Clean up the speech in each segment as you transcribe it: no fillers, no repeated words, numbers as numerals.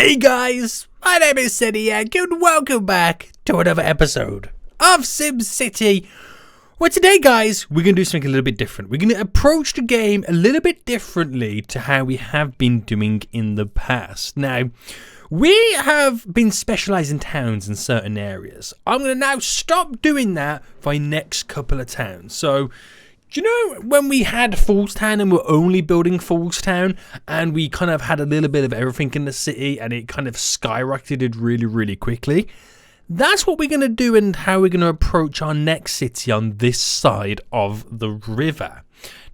Hey guys, my name is SimCity and welcome back to another episode of SimCity. Well, today guys, we're going to do something a little bit different. We're going to approach the game a little bit differently to how we have been doing in the past. Now, we have been specialising towns in certain areas. I'm going to now stop doing that for the next couple of towns. So, do you know when we had Town and we're only building Town and we kind of had a little bit of everything in the city and it kind of skyrocketed really quickly? That's what we're going to do and how we're going to approach our next city on this side of the river.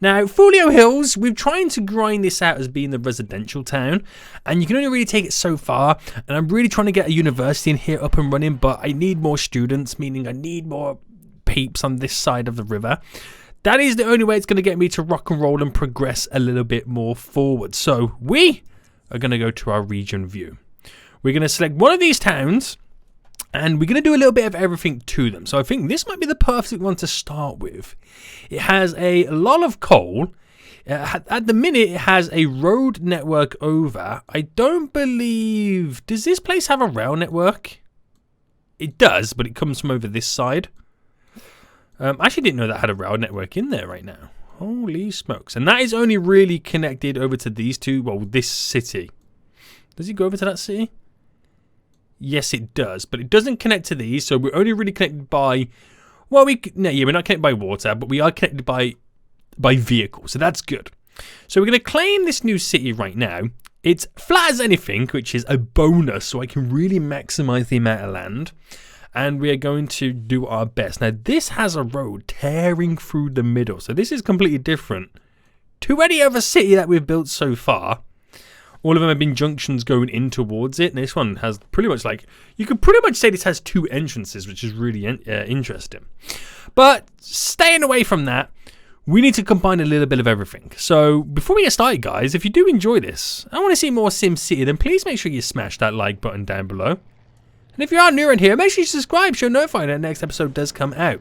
Now, Folio Hills, we're trying to grind this out as being the residential town, and you can only really take it so far, and I'm really trying to get a university in here up and running, but I need more students, meaning I need more peeps on this side of the river. That is the only way it's going to get me to rock and roll and progress a little bit more forward. So we are going to go to our region view. We're going to select one of these towns and we're going to do a little bit of everything to them. So I think this might be the perfect one to start with. It has a lot of coal. At the minute, it has a road network over. I don't believe... Does this place have a rail network? It does, but it comes from over this side. I actually didn't know that had a rail network in there right now. Holy smokes. And that is only really connected over to these two, well, this city. Does it go over to that city? Yes, it does. But it doesn't connect to these, so we're only really connected by... Well, we're not connected by water, but we are connected by vehicle, so that's good. So we're going to claim this new city right now. It's flat as anything, which is a bonus, so I can really maximize the amount of land. And we are going to do our best. Now, this has a road tearing through the middle. So this is completely different to any other city that we've built so far. All of them have been junctions going in towards it. And this one has pretty much like... You could pretty much say this has two entrances, which is really interesting. But staying away from that, we need to combine a little bit of everything. So before we get started, guys, if you do enjoy this, I want to see more SimCity, then please make sure you smash that like button down below. And if you are new in here, make sure you subscribe so you're notified when the next episode does come out.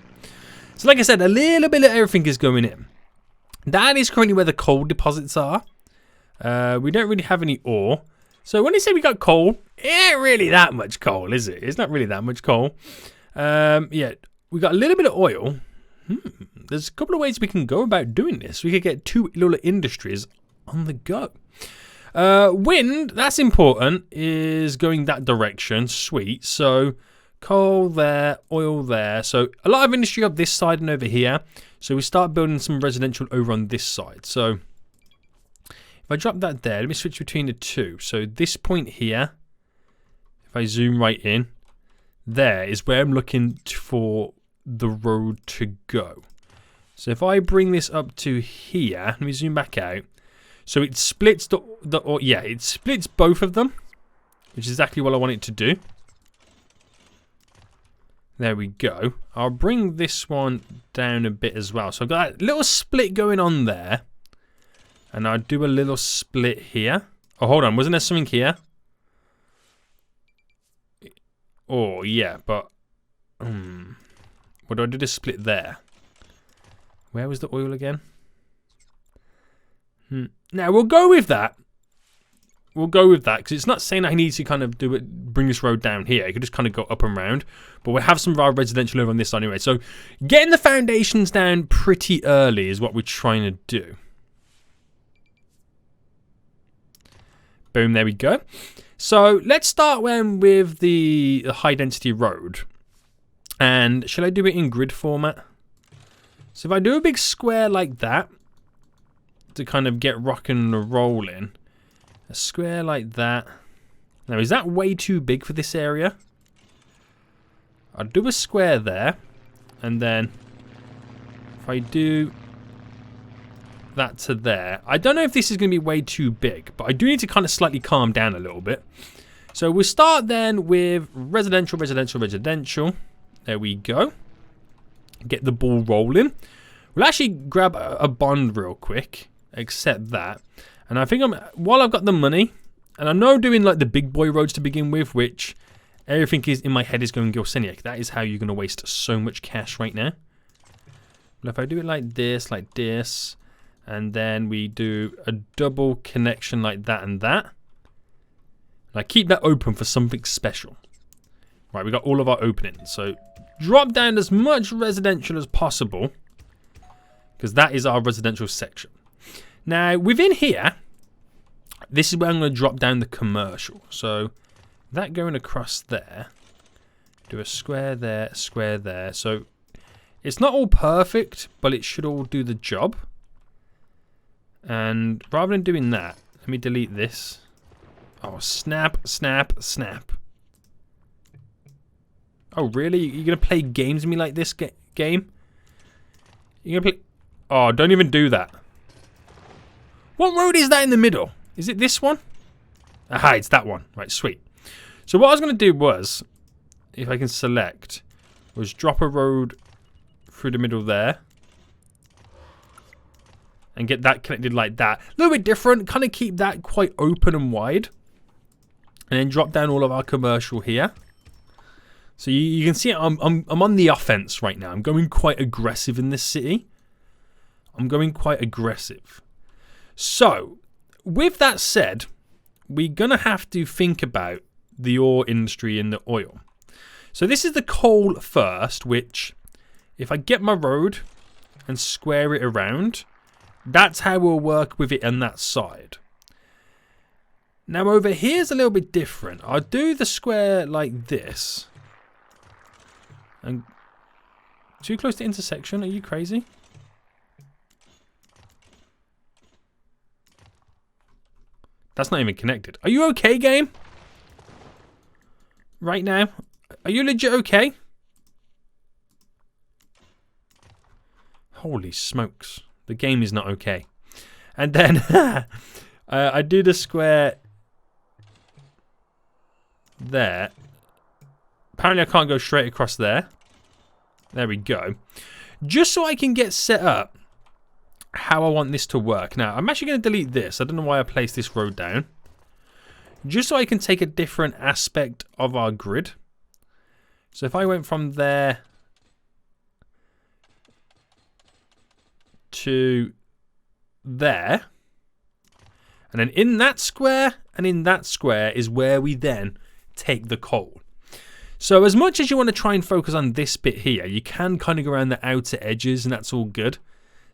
So like I said, a little bit of everything is going in. That is currently where the coal deposits are. We don't really have any ore. So when they say we got coal, it ain't really that much coal, is it? It's not really that much coal. Yeah, we got a little bit of oil. There's a couple of ways we can go about doing this. We could get two little industries on the go. Wind, that's important, is going that direction. Sweet. So coal there, oil there. So a lot of industry up this side and over here. So we start building some residential over on this side. So if I drop that there, let me switch between the two. So this point here, if I zoom right in, there is where I'm looking for the road to go. So if I bring this up to here, let me zoom back out. So it splits it splits both of them, which is exactly what I want it to do. There we go. I'll bring this one down a bit as well. So I've got that little split going on there. And I'll do a little split here. Oh, hold on. Wasn't there something here? Oh, yeah, but... What do I do to split there? Where was the oil again? Now, we'll go with that. We'll go with that, because it's not saying that I need to kind of bring this road down here. It could just kind of go up and round. But we'll have some of our residential over on this anyway. So, getting the foundations down pretty early is what we're trying to do. Boom, there we go. So, let's start with the high density road. And, shall I do it in grid format? So, if I do a big square like that, to kind of get rocking and rolling. A square like that. Now, is that way too big for this area? I'll do a square there. And then if I do that to there. I don't know if this is going to be way too big, but I do need to kind of slightly calm down a little bit. So we'll start then with residential. There we go. Get the ball rolling. We'll actually grab a bond real quick. Accept that. And I think while I've got the money, and I know doing like the big boy roads to begin with, which everything is in my head is going Gilseniac. That is how you're going to waste so much cash right now. But if I do it like this, and then we do a double connection like that and that. I keep that open for something special. Right, we got all of our openings. So drop down as much residential as possible, because that is our residential section. Now, within here, this is where I'm going to drop down the commercial. So that going across there, do a square there, a square there. So it's not all perfect, but it should all do the job. And rather than doing that, let me delete this. Oh, snap, snap, snap. Oh, really? You're going to play games with me like this game? You're going to play... Oh, don't even do that. What road is that in the middle? Is it this one? Aha, it's that one. Right, sweet. So what I was going to do was, if I can select, was drop a road through the middle there. And get that connected like that. A little bit different. Kind of keep that quite open and wide. And then drop down all of our commercial here. So you can see I'm on the offense right now. I'm going quite aggressive in this city. I'm going quite aggressive. So, with that said, we're going to have to think about the ore industry and the oil. So this is the coal first, which if I get my road and square it around, that's how we'll work with it on that side. Now over here is a little bit different. I'll do the square like this. And too close to intersection? Are you crazy? That's not even connected. Are you okay, game? Right now? Are you legit okay? Holy smokes. The game is not okay. And then I do the square there. Apparently I can't go straight across there. There we go. Just so I can get set up how I want this to work. Now, I'm actually going to delete this. I don't know why I placed this road down. Just so I can take a different aspect of our grid. So if I went from there to there, and then in that square and in that square is where we then take the coal. So as much as you want to try and focus on this bit here, you can kind of go around the outer edges and that's all good.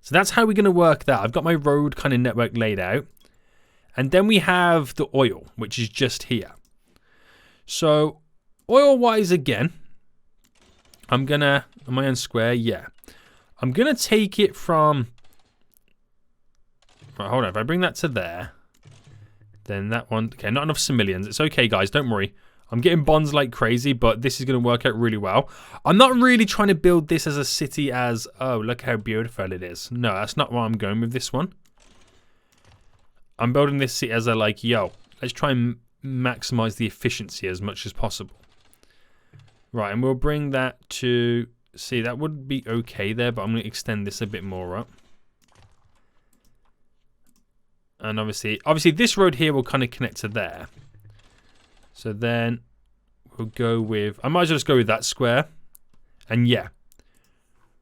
So that's how we're going to work that. I've got my road kind of network laid out. And then we have the oil, which is just here. So oil-wise again, I'm going to, am I on square? Yeah. I'm going to take it from, right, hold on, if I bring that to there, then that one, okay, not enough civilians. It's okay, guys, don't worry. I'm getting bonds like crazy, but this is going to work out really well. I'm not really trying to build this as a city as, oh, look how beautiful it is. No, that's not where I'm going with this one. I'm building this city as a, like, yo, let's try and maximize the efficiency as much as possible. Right, and we'll bring that to, see, that would be okay there, but I'm going to extend this a bit more up. And obviously this road here will kind of connect to there. So then we'll go with, I might as well just go with that square. And yeah.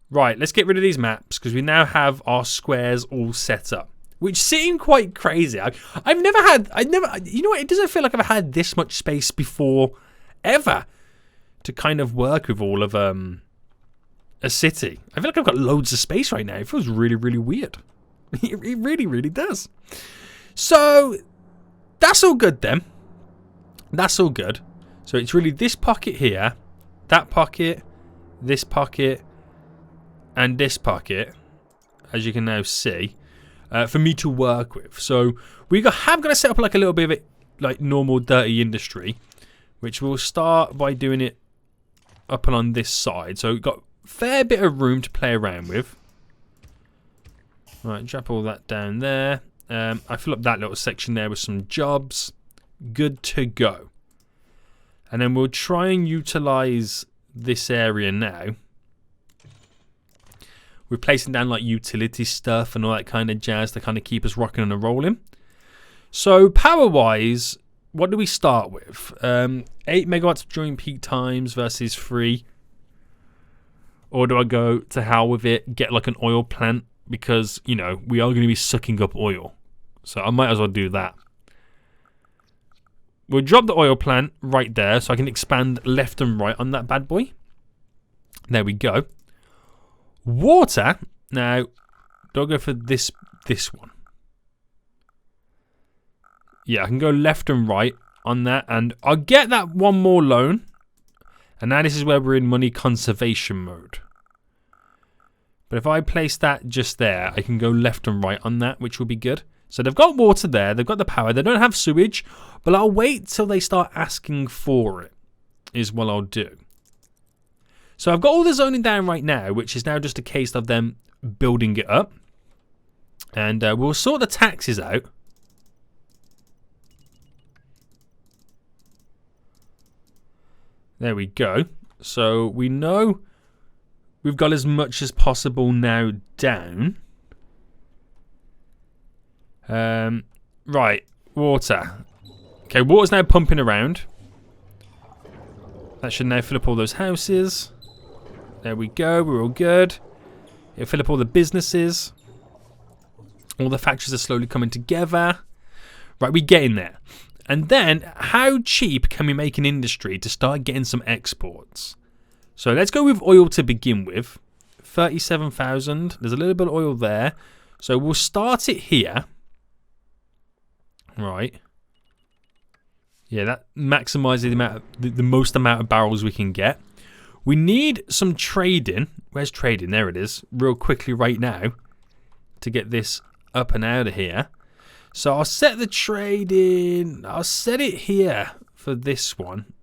Right, let's get rid of these maps because we now have our squares all set up. Which seem quite crazy. I've never, you know what, it doesn't feel like I've had this much space before, ever, to kind of work with all of a city. I feel like I've got loads of space right now. It feels really, really weird. It really, really does. So, that's all good then. That's all good. So it's really this pocket here, that pocket, this pocket, and this pocket, as you can now see, for me to work with. So we have got to set up like a little bit of it, like normal dirty industry, which we'll start by doing it up and on this side. So we've got a fair bit of room to play around with. Right, drop all that down there. I fill up that little section there with some jobs. Good to go. And then we'll try and utilize this area now. We're placing down like utility stuff and all that kind of jazz to kind of keep us rocking and rolling. So power wise, what do we start with? 8 megawatts during peak times versus 3. Or do I go to hell with it, get like an oil plant? Because, you know, we are going to be sucking up oil. So I might as well do that. we'll drop the oil plant right there so I can expand left and right on that bad boy. There we go. Water. Now, do I go for this one? Yeah, I can go left and right on that, and I'll get that one more loan. And now this is where we're in money conservation mode. But if I place that just there, I can go left and right on that, which will be good. So they've got water there, they've got the power, they don't have sewage, but I'll wait till they start asking for it, is what I'll do. So I've got all the zoning down right now, which is now just a case of them building it up. And we'll sort the taxes out. There we go. So we know we've got as much as possible now down. Right, water. Okay, water's now pumping around. That should now fill up all those houses. There we go, we're all good. It'll fill up all the businesses. All the factories are slowly coming together. Right, we get in there. And then, how cheap can we make an industry to start getting some exports? So let's go with oil to begin with. 37,000. There's a little bit of oil there. So we'll start it here. Right. Yeah, that maximizes the amount of, the most amount of barrels we can get. We need some trading. Where's trading? There it is. Real quickly right now. To get this up and out of here. So I'll set the trading. I'll set it here for this one.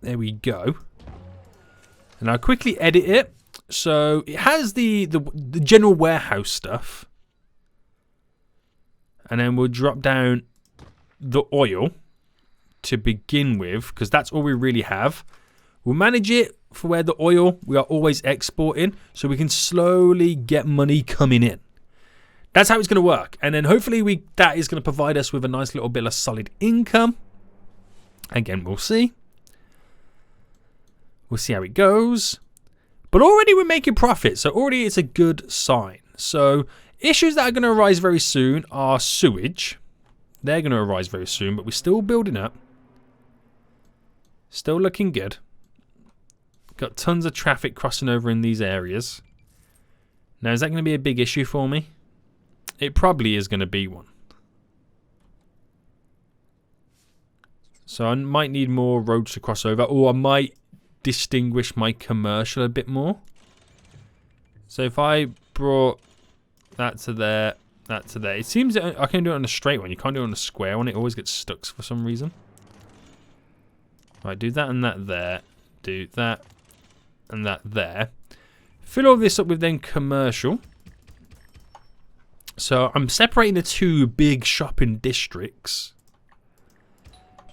There we go. And I'll quickly edit it. So it has the general warehouse stuff. And then we'll drop down the oil to begin with, because that's all we really have. We'll manage it for where the oil we are always exporting, so we can slowly get money coming in. That's how it's going to work. And then hopefully that is going to provide us with a nice little bit of solid income. Again, we'll see. We'll see how it goes. But already we're making profit, so already it's a good sign. So issues that are going to arise very soon are sewage. They're going to arise very soon, but we're still building up. Still looking good. Got tons of traffic crossing over in these areas. Now, is that going to be a big issue for me? It probably is going to be one. So I might need more roads to cross over, or I might distinguish my commercial a bit more. So if I brought that to there, that to there. It seems that I can do it on a straight one. You can't do it on a square one. It always gets stuck for some reason. Right, do that and that there. Do that and that there. Fill all this up with then commercial. So I'm separating the two big shopping districts.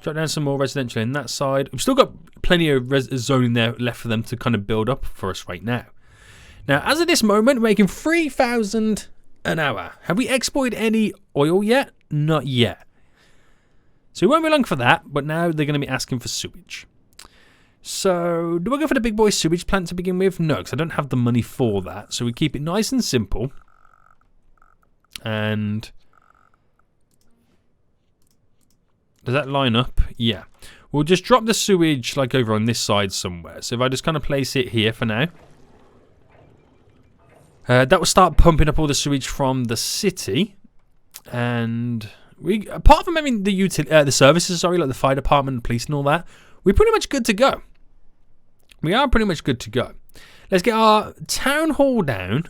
Drop down some more residential in that side. We've still got plenty of zoning there left for them to kind of build up for us right now. Now, as of this moment, we're making 3,000 an hour. Have we exported any oil yet? Not yet. So we won't be long for that, but now they're going to be asking for sewage. So, do I go for the big boy sewage plant to begin with? No, because I don't have the money for that. So we keep it nice and simple. And does that line up? Yeah. We'll just drop the sewage like over on this side somewhere. So if I just kind of place it here for now. That will start pumping up all the sewage from the city. And we, apart from having the services, sorry, like the fire department, police and all that, we're pretty much good to go. We are pretty much good to go. Let's get our town hall down,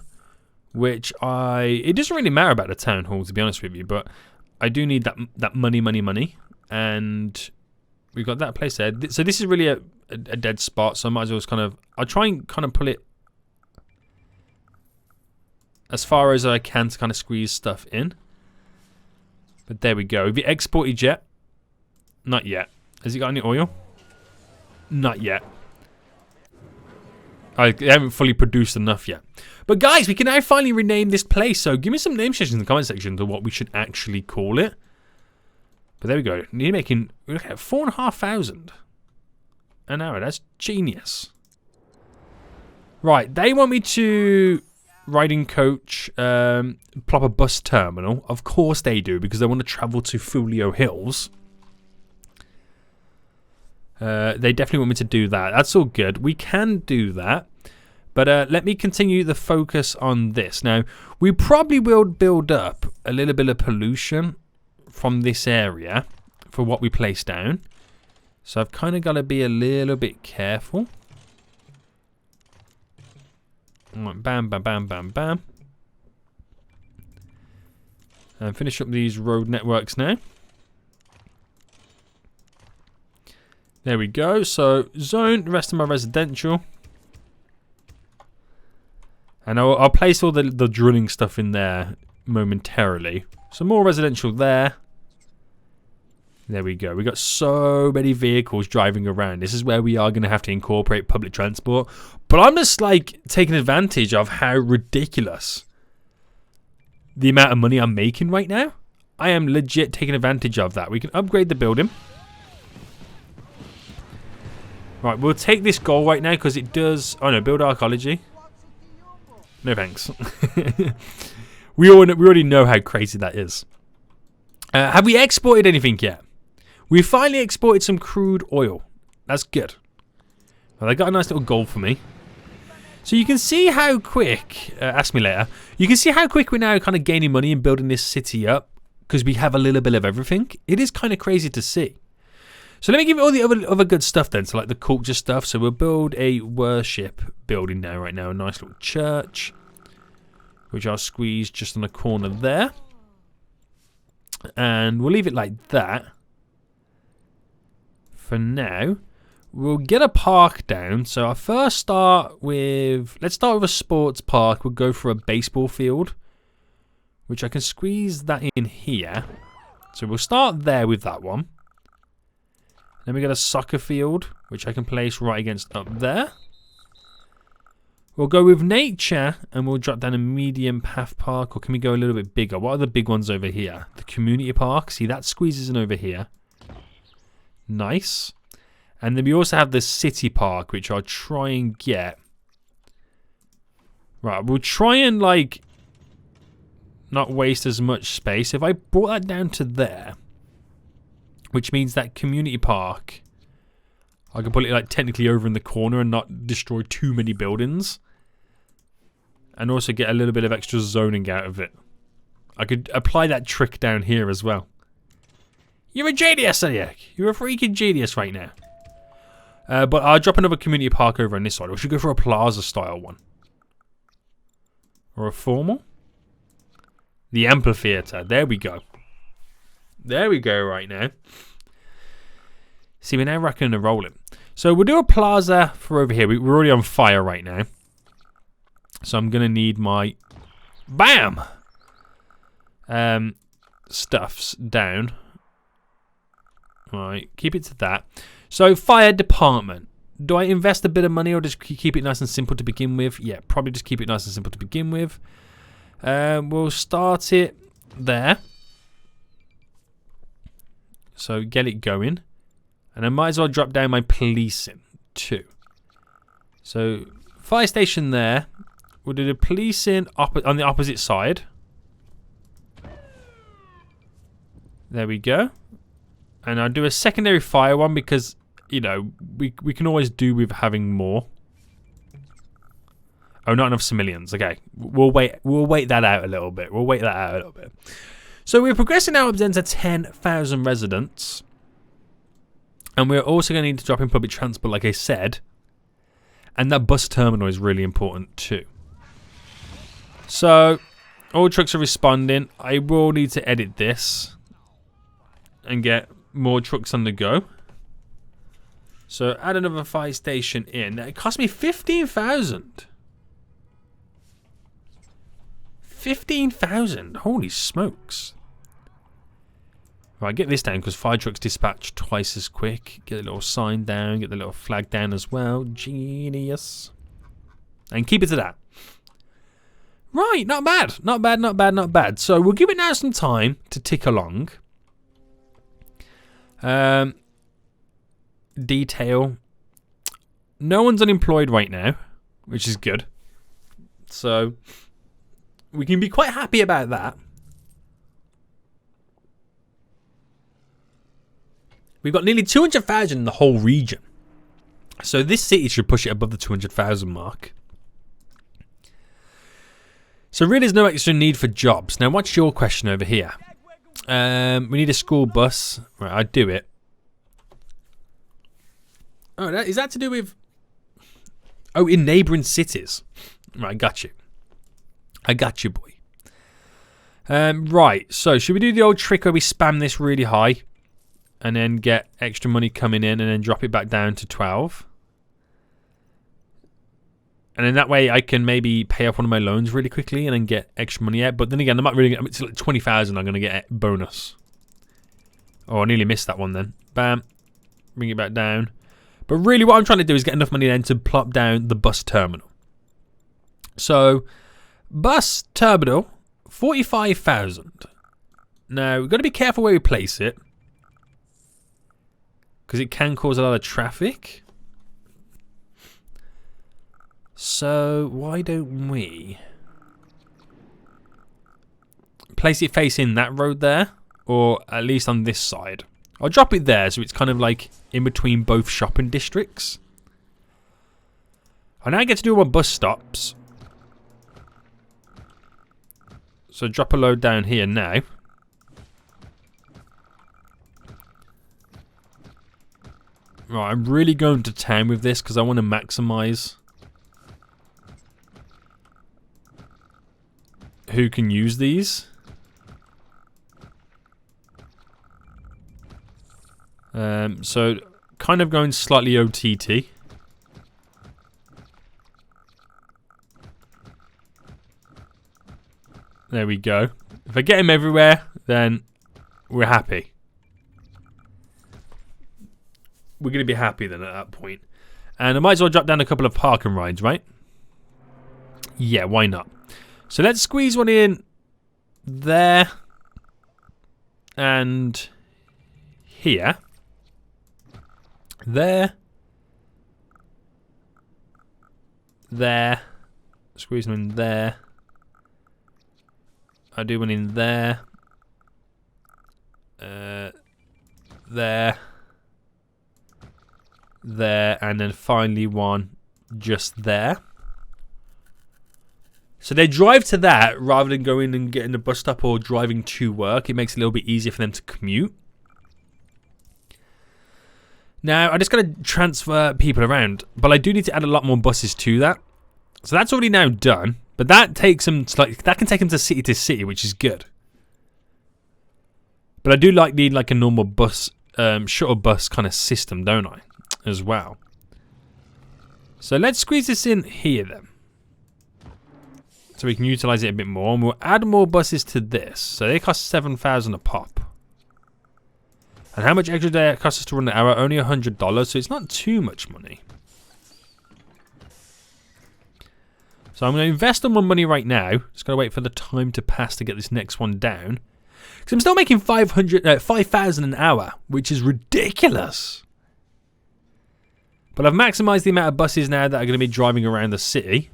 which it doesn't really matter about the town hall, to be honest with you, but I do need that money. And we've got that place there. So this is really a dead spot, so I might as well just I'll try and kind of pull it as far as I can to kind of squeeze stuff in. But there we go. Have you exported yet? Not yet. Has it got any oil? Not yet. I haven't fully produced enough yet. But guys, we can now finally rename this place. So give me some name suggestions in the comment section to what we should actually call it. But there we go. We're looking at 4,500 an hour. That's genius. Right, they want me to riding coach, plop a bus terminal. Of course they do, because they want to travel to Folio Hills. They definitely want me to do that. That's all good. We can do that. But let me continue the focus on this. Now, we probably will build up a little bit of pollution from this area for what we place down. So I've kind of got to be a little bit careful. Right, bam, bam, bam, bam, bam. And finish up these road networks now. There we go. So zone the rest of my residential. And I'll place all the drilling stuff in there momentarily. Some more residential there. There we go. We got so many vehicles driving around. This is where we are going to have to incorporate public transport. But I'm just like taking advantage of how ridiculous the amount of money I'm making right now. I am legit taking advantage of that. We can upgrade the building. Right, we'll take this goal right now because it does... Oh no, build archaeology. No thanks. we already know how crazy that is. Have we exported anything yet? We finally exported some crude oil. That's good. Well, they got a nice little goal for me. So you can see how quick, ask me later, you can see how quick we're now kind of gaining money and building this city up because we have a little bit of everything. It is kind of crazy to see. So let me give you all the other good stuff then, so like the culture stuff. So we'll build a worship building now, right now, a nice little church, which I'll squeeze just on the corner there. And we'll leave it like that. For now, we'll get a park down. So I'll first start with, let's start with a sports park. We'll go for a baseball field, which I can squeeze that in here. So we'll start there with that one. Then we got a soccer field, which I can place right against up there. We'll go with nature, and we'll drop down a medium path park, or can we go a little bit bigger? What are the big ones over here? The community park. See, that squeezes in over here. Nice. And then we also have the city park, which I'll try and get. Right, we'll try and, like, not waste as much space. If I brought that down to there, which means that community park, I can put it like technically over in the corner and not destroy too many buildings. And also get a little bit of extra zoning out of it. I could apply that trick down here as well. You're a genius, Eliak. You're a freaking genius right now. But I'll drop another community park over on this side. Or should we go for a plaza style one? Or a formal? The amphitheater. There we go. There we go right now. See, we're now racking and rolling. So we'll do a plaza for over here. We're already on fire right now. So I'm going to need my... BAM! Stuffs down. Alright, keep it to that. So, fire department. Do I invest a bit of money or just keep it nice and simple to begin with? Yeah, probably just keep it nice and simple to begin with. We'll start it there. So get it going. And I might as well drop down my policing too. So fire station there. We'll do the policing on the opposite side. There we go. And I'll do a secondary fire one because, you know, we can always do with having more. Oh, not enough civilians. Okay. We'll wait that out a little bit. So we're progressing now up then to 10,000 residents. And we're also going to need to drop in public transport, like I said. And that bus terminal is really important too. So, all trucks are responding. I will need to edit this. And get more trucks on the go. So, add another fire station in. It cost me 15,000. 15,000. Holy smokes. Right, get this down because fire trucks dispatch twice as quick. Get the little sign down. Get the little flag down as well. Genius. And keep it to that. Right, not bad. Not bad, not bad, not bad. So we'll give it now some time to tick along. Detail. No one's unemployed right now, which is good. So We can be quite happy about that. We've got nearly 200,000 in the whole region. So this city should push it above the 200,000 mark. So really there's no extra need for jobs. Now what's your question over here? We need a school bus. Right, I'd do it. Oh, is that to do with... Oh, in neighbouring cities. Right, I got you. I got you, boy. Right, so should we do the old trick where we spam this really high and then get extra money coming in and then drop it back down to 12? And then that way I can maybe pay off one of my loans really quickly and then get extra money out. But then again, I'm not really... It's like 20,000 I'm going to get a bonus. Oh, I nearly missed that one then. Bam. Bring it back down. But really what I'm trying to do is get enough money then to plop down the bus terminal. So, bus terminal, 45,000. Now, we've got to be careful where we place it, because it can cause a lot of traffic. So, why don't we place it facing that road there, or at least on this side? I'll drop it there so it's kind of like in between both shopping districts. I now get to do my bus stops. So drop a load down here now. Right, I'm really going to town with this because I want to maximise who can use these. So kind of going slightly OTT. There we go. If I get him everywhere, then we're happy. We're going to be happy then at that point. And I might as well drop down a couple of parking rides, right? Yeah, why not? So let's squeeze one in there and here. There. There. Squeeze one in there. I do one in there. There. There. And then finally one just there. So they drive to that rather than going and getting the bus stop or driving to work. It makes it a little bit easier for them to commute. Now, I just got to transfer people around, but I do need to add a lot more buses to that. So that's already now done, but that takes them that can take them to city, which is good. But I do need like a normal bus, shuttle bus kind of system, don't I, as well? So let's squeeze this in here then, so we can utilize it a bit more, and we'll add more buses to this. So they cost 7,000 a pop. And how much extra day it costs us to run the hour? Only $100, so it's not too much money. So I'm going to invest all my money right now. Just got to wait for the time to pass to get this next one down. Because I'm still making 5,000 an hour, which is ridiculous. But I've maximised the amount of buses now that are going to be driving around the city.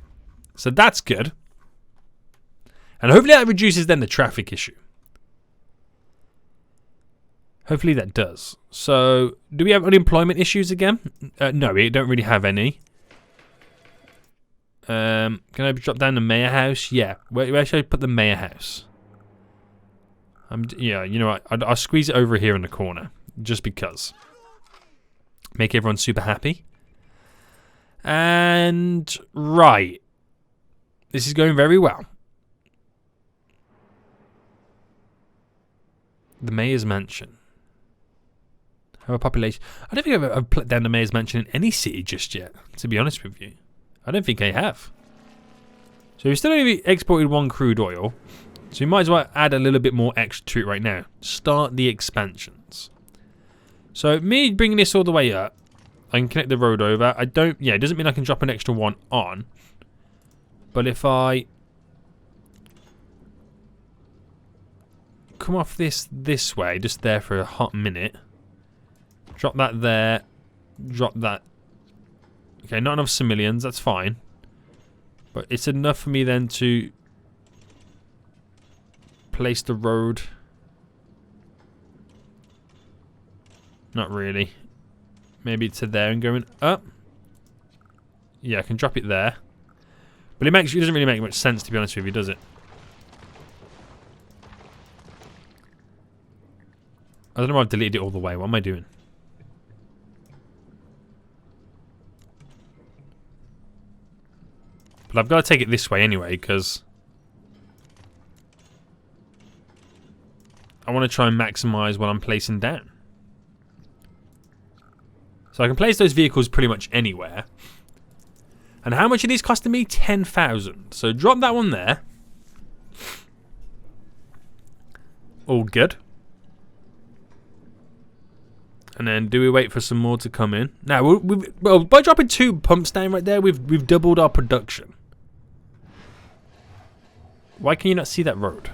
So that's good. And hopefully that reduces then the traffic issue. Hopefully that does. So, do we have unemployment issues again? No, we don't really have any. Can I drop down the mayor house? Yeah. Where should I put the mayor house? Yeah, you know what? I'll squeeze it over here in the corner. Just because. Make everyone super happy. And, right. This is going very well. The mayor's mansion. Have a population. I don't think I've put down the mayor's mansion in any city just yet, to be honest with you. I don't think I have. So we've still only exported 1 crude oil. So we might as well add a little bit more extra to it right now. Start the expansions. So me bringing this all the way up, I can connect the road over. It doesn't mean I can drop an extra one on. But if I come off this way, just there for a hot minute. Drop that there. Drop that. Okay, not enough civilians. That's fine. But it's enough for me then to place the road. Not really. Maybe to there and going up. Yeah, I can drop it there. But it doesn't really make much sense, to be honest with you, does it? I don't know why I've deleted it all the way. What am I doing? But I've got to take it this way anyway, because I want to try and maximise what I'm placing down. So I can place those vehicles pretty much anywhere. And how much are these costing me? 10,000. So drop that one there. All good. And then do we wait for some more to come in? Now, well, by dropping 2 pumps down right there, we've doubled our production. Why can you not see that road?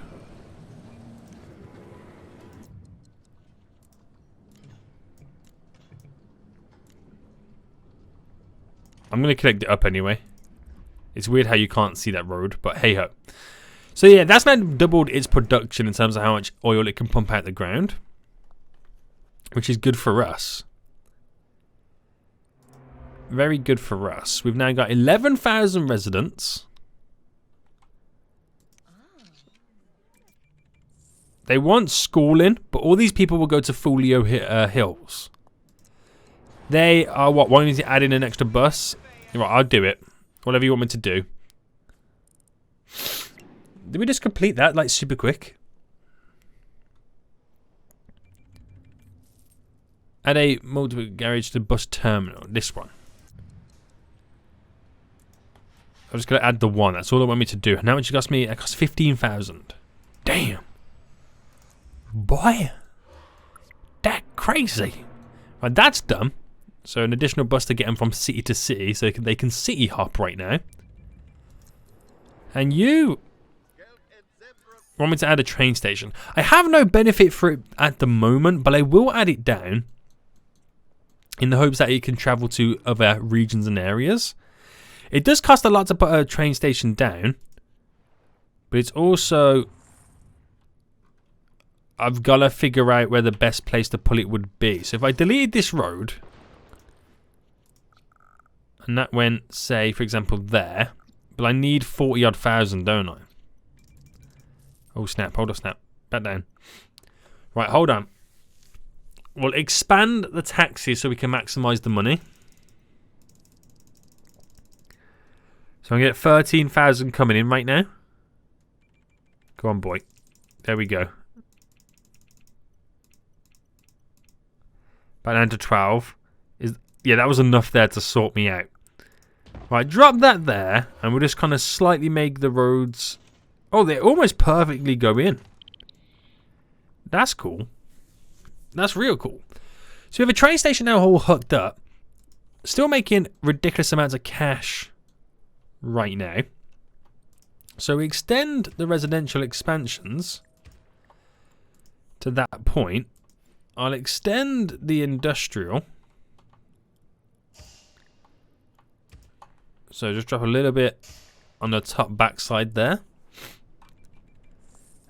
I'm going to connect it up anyway. It's weird how you can't see that road, but hey ho. So yeah, that's now doubled its production in terms of how much oil it can pump out the ground, which is good for us. Very good for us. We've now got 11,000 residents. They want schooling, but all these people will go to Folio Hills. They are what? Wanting to add in an extra bus? Right, I'll do it. Whatever you want me to do. Did we just complete that like super quick? Add a multiple garage to bus terminal. This one. I'm just going to add the one. That's all they want me to do. And how much it cost me? It cost 15,000. Damn. Boy. That crazy. Right, that's done. So an additional bus to get them from city to city, so they can city hop right now. And you want me to add a train station. I have no benefit for it at the moment, but I will add it down in the hopes that it can travel to other regions and areas. It does cost a lot to put a train station down, but it's also, I've got to figure out where the best place to pull it would be. So if I deleted this road, and that went, say, for example, there. But I need 40-odd thousand, don't I? Oh, snap. Hold on, snap. Back down. Right, hold on. We'll expand the taxis so we can maximise the money. So I'm going to get 13,000 coming in right now. Go on, boy. There we go. Back down to 12. Yeah, that was enough there to sort me out. Right, drop that there, and we'll just kind of slightly make the roads... Oh, they almost perfectly go in. That's cool. That's real cool. So we have a train station now all hooked up. Still making ridiculous amounts of cash right now. So we extend the residential expansions to that point. I'll extend the industrial. So just drop a little bit on the top backside there.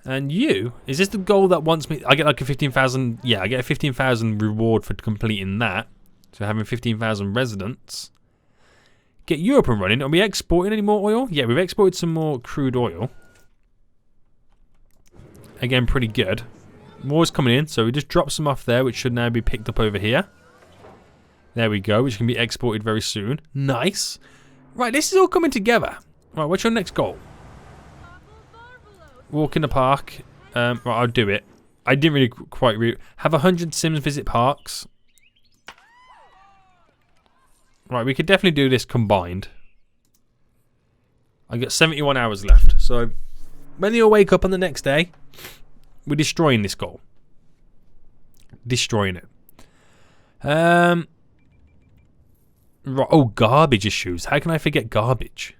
And you, is this the goal that wants me? I get like a 15,000. Yeah, I get a 15,000 reward for completing that. So having 15,000 residents. Get you up and running. Are we exporting any more oil? Yeah, we've exported some more crude oil. Again, pretty good. More is coming in, so we just drop some off there, which should now be picked up over here. There we go, which can be exported very soon. Nice. Right, this is all coming together. Right, what's your next goal? Walk in the park. Right, I'll do it. I didn't really quite have 100 Sims visit parks. Right, we could definitely do this combined. I got 71 hours left. So when you'll wake up on the next day, we're destroying this goal. Destroying it. Right, oh, garbage issues. How can I forget garbage?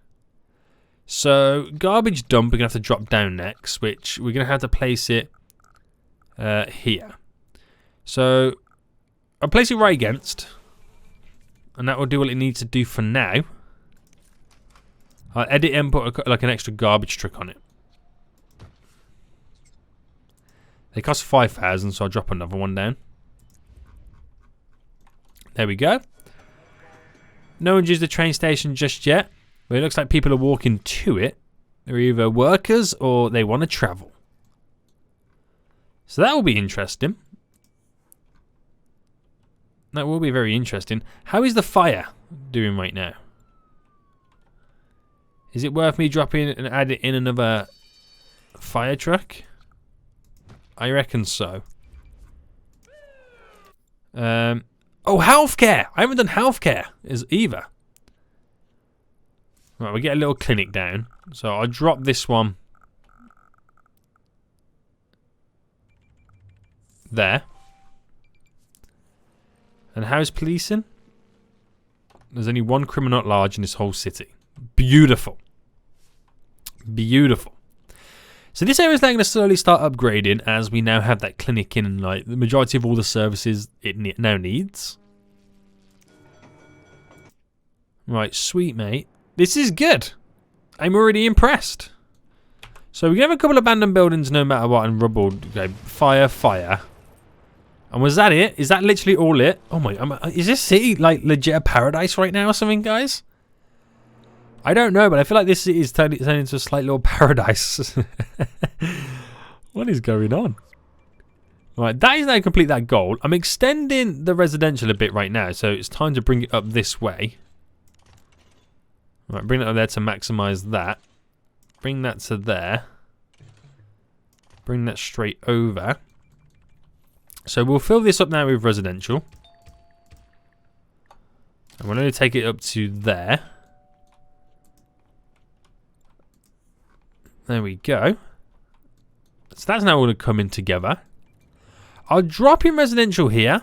So, garbage dump, we're going to have to drop down next, which we're going to have to place it here. So, I'll place it right against. And that will do what it needs to do for now. I'll edit and put like an extra garbage truck on it. They cost 5,000, so I'll drop another one down. There we go. No one's used the train station just yet, but it looks like people are walking to it. They're either workers or they want to travel. So that will be interesting. That will be very interesting. How is the fire doing right now? Is it worth me dropping and adding in another fire truck? I reckon so. Oh, healthcare! I haven't done healthcare either. Right, we'll get a little clinic down. So I'll drop this one there. And how's policing? There's only one criminal at large in this whole city. Beautiful. Beautiful. So this area is now going to slowly start upgrading as we now have that clinic in, like the majority of all the services it now needs. Right, sweet mate. This is good. I'm already impressed. So we have a couple of abandoned buildings no matter what and rubble. Okay, fire, fire. And was that it? Is that literally all it? Oh my, is this city like legit a paradise right now or something, guys? I don't know, but I feel like this city is turning into a slight little paradise. What is going on? Right, that is now complete that goal. I'm extending the residential a bit right now, so it's time to bring it up this way. Right, bring it up there to maximize that. Bring that to there. Bring that straight over. So we'll fill this up now with residential. And we'll only take it up to there. There we go. So that's now all coming together. I'll drop in residential here.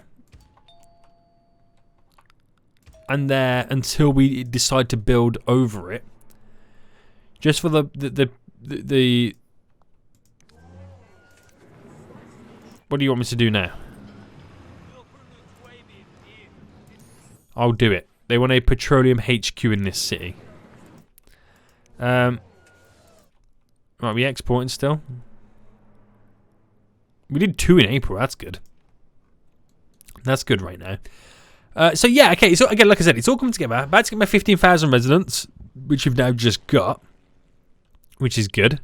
And there until we decide to build over it. Just for the what do you want me to do now? I'll do it. They want a petroleum HQ in this city. Right, we exporting still? We did 2 in April. That's good. That's good right now. So yeah, okay. So again, like I said, it's all coming together. About to get my 15,000 residents, which we've now just got, which is good.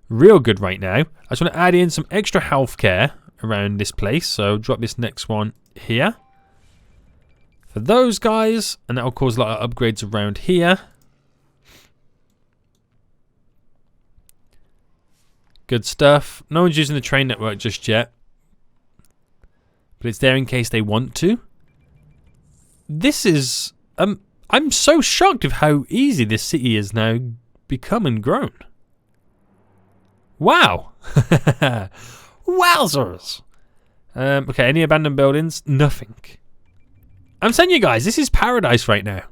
Real good right now. I just want to add in some extra healthcare around this place. So drop this next one here for those guys, and that will cause a lot of upgrades around here. Good stuff. No one's using the train network just yet, but it's there in case they want to. This is I'm so shocked of how easy this city has now become and grown. Wow. Wowzers. Okay, any abandoned buildings? Nothing. I'm telling you guys, this is paradise right now.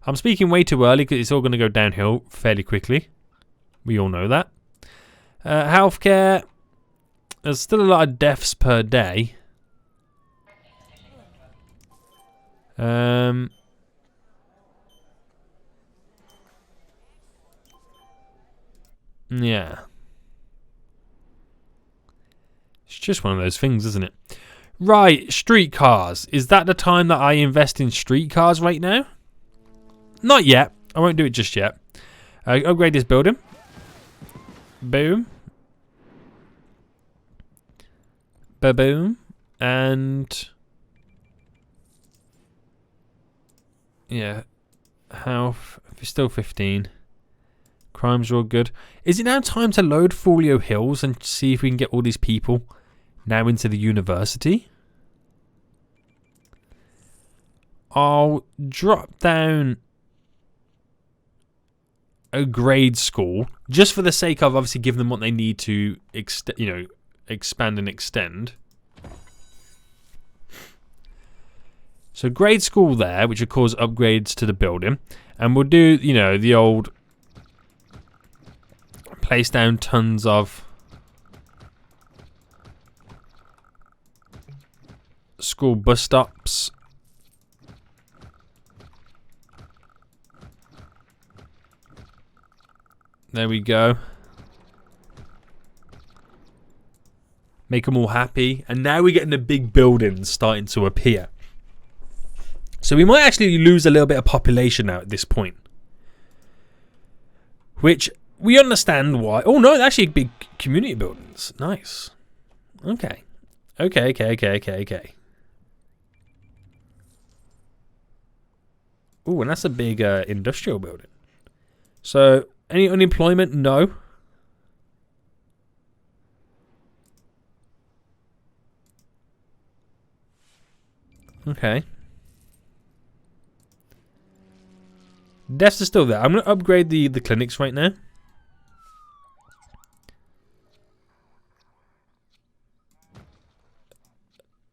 I'm speaking way too early because it's all going to go downhill fairly quickly. We all know that. Healthcare. There's still a lot of deaths per day. Yeah. It's just one of those things, isn't it? Right, streetcars. Is that the time that I invest in streetcars right now? Not yet. I won't do it just yet. Upgrade this building. Boom. Ba-boom. And yeah. Health. Still 15. Crimes are all good. Is it now time to load Folio Hills and see if we can get all these people now into the university? I'll drop down a grade school just for the sake of obviously giving them what they need to expand and extend. So grade school there, which will cause upgrades to the building, and we'll do the old place down tons of school bus stops. There we go. make them all happy, and now we're getting the big buildings starting to appear. So we might actually lose a little bit of population now at this point, which we understand why. Oh no, they're actually big community buildings. Nice. Okay. Okay. Oh, and that's a big industrial building. So, any unemployment? No. Okay. Deaths are still there. I'm going to upgrade the clinics right now.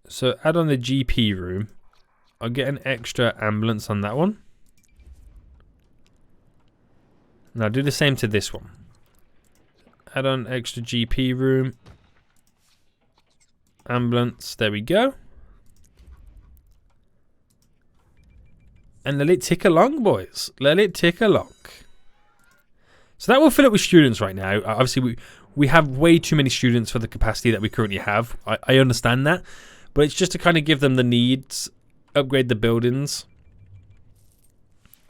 So, add on the GP room. I'll get an extra ambulance on that one. Now do the same to this one. Add on extra GP room. Ambulance. There we go. And let it tick along, boys. Let it tick along. So that will fill up with students right now. Obviously, we have way too many students for the capacity that we currently have. I understand that. But it's just to kind of give them the needs. Upgrade the buildings.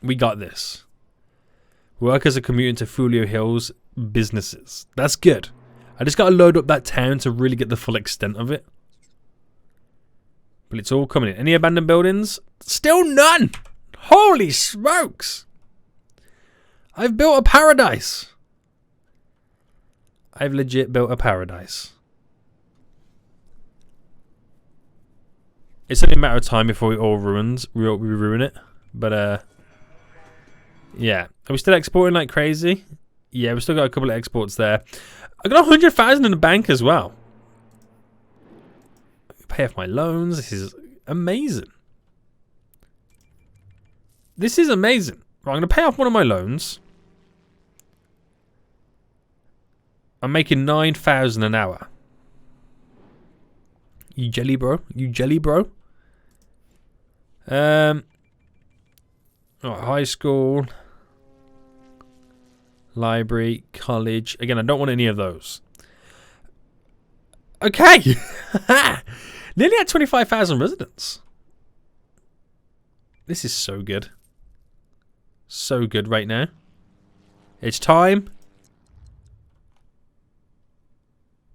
We got this. Work as a commute into Folio Hills businesses. That's good. I just got to load up that town to really get the full extent of it. But it's all coming in. Any abandoned buildings? Still none! Holy smokes! I've built a paradise. I've legit built a paradise. It's only a matter of time before it all ruins. We ruin it. But, yeah. Are we still exporting like crazy? Yeah, we've still got a couple of exports there. I got 100,000 in the bank as well. Pay off my loans. This is amazing. This is amazing. Right, I'm going to pay off one of my loans. I'm making 9,000 an hour. You jelly, bro? You jelly, bro? Oh, high school, library, college. Again, I don't want any of those. Okay. Nearly at 25,000 residents. This is so good. So good right now. It's time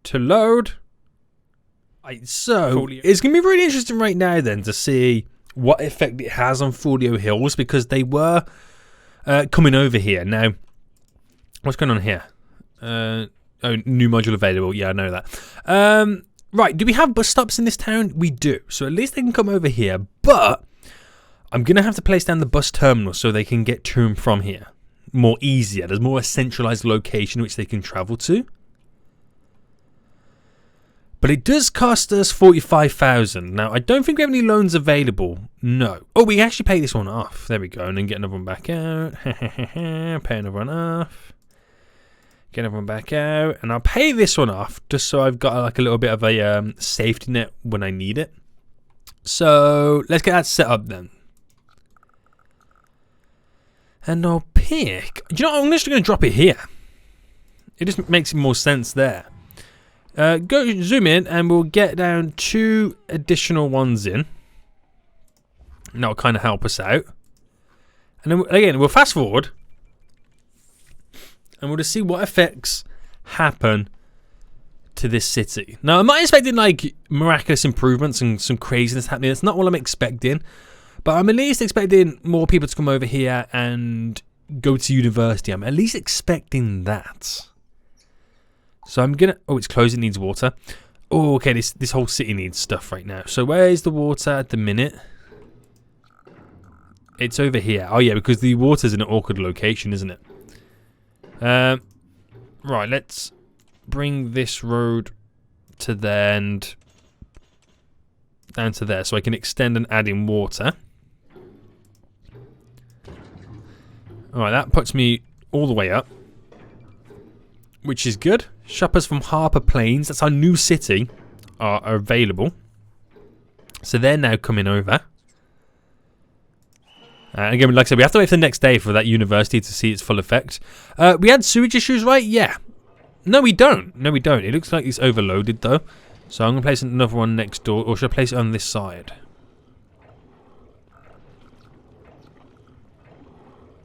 to load. So, it's going to be really interesting right now then to see what effect it has on Folio Hills, because they were coming over here. Now, what's going on here? Oh, new module available. Yeah, I know that. Right, do we have bus stops in this town? We do. So at least they can come over here. But I'm going to have to place down the bus terminal so they can get to and from here more easier. There's more a centralized location which they can travel to. But it does cost us 45,000. Now, I don't think we have any loans available. No. Oh, we actually pay this one off. There we go. And then get another one back out. Pay another one off. Get another one back out. And I'll pay this one off just so I've got like a little bit of a safety net when I need it. So, let's get that set up then. And I'll pick... Do you know what? I'm just going to drop it here. It just makes more sense there. Go zoom in and we'll get down 2 additional ones in. And that'll kind of help us out. And then again, we'll fast forward. And we'll just see what effects happen to this city. Now, I'm not expecting like miraculous improvements and some craziness happening. That's not what I'm expecting. But I'm at least expecting more people to come over here and go to university. I'm at least expecting that. So I'm gonna... Oh, it's closed. It needs water. Oh, okay. This whole city needs stuff right now. So where is the water at the minute? It's over here. Oh, yeah, because the water's in an awkward location, isn't it? Right, let's bring this road to there and down to there so I can extend and add in water. Alright, that puts me all the way up, which is good. Shoppers from Harper Plains, that's our new city, are available. So they're now coming over. Again, like I said, we have to wait for the next day for that university to see its full effect. We had sewage issues, right? Yeah. No, we don't. No, we don't. It looks like it's overloaded, though. So I'm going to place another one next door, or should I place it on this side?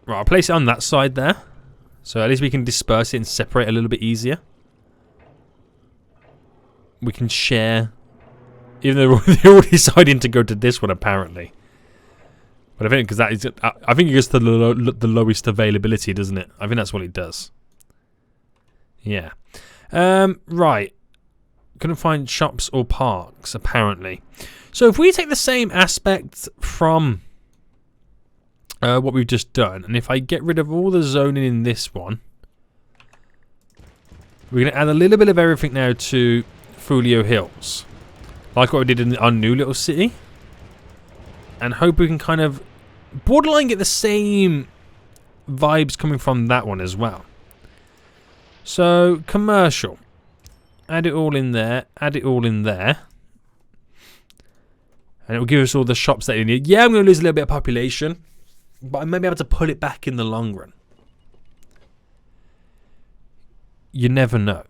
Right, I'll place it on that side there. So at least we can disperse it and separate a little bit easier. We can share. Even though they're already deciding to go to this one, apparently. But I think because that is, I think it goes to the lowest availability, doesn't it? I think that's what it does. Yeah. Right. Couldn't find shops or parks, apparently. So if we take the same aspect from what we've just done, and if I get rid of all the zoning in this one, we're going to add a little bit of everything now to Folio Hills. Like what we did in our new little city. And hope we can kind of borderline get the same vibes coming from that one as well. So, commercial. Add it all in there. Add it all in there. And it will give us all the shops that you need. Yeah, I'm going to lose a little bit of population. But I may be able to pull it back in the long run. You never know.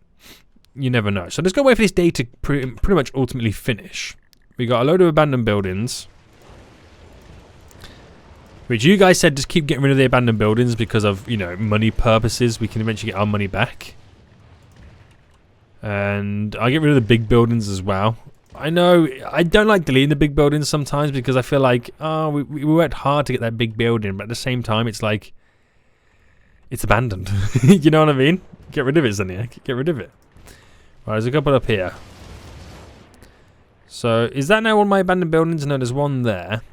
You never know. So let's go wait for this day to pretty much ultimately finish. We got a load of abandoned buildings. Which you guys said just keep getting rid of the abandoned buildings because of, you know, money purposes. We can eventually get our money back. And I'll get rid of the big buildings as well. I know I don't like deleting the big buildings sometimes because I feel like, oh, we worked hard to get that big building. But at the same time, it's like, it's abandoned. You know what I mean? Get rid of it, Zaniac. Get rid of it. Right, there's a couple up here. So, is that now one of my abandoned buildings? No, there's one there.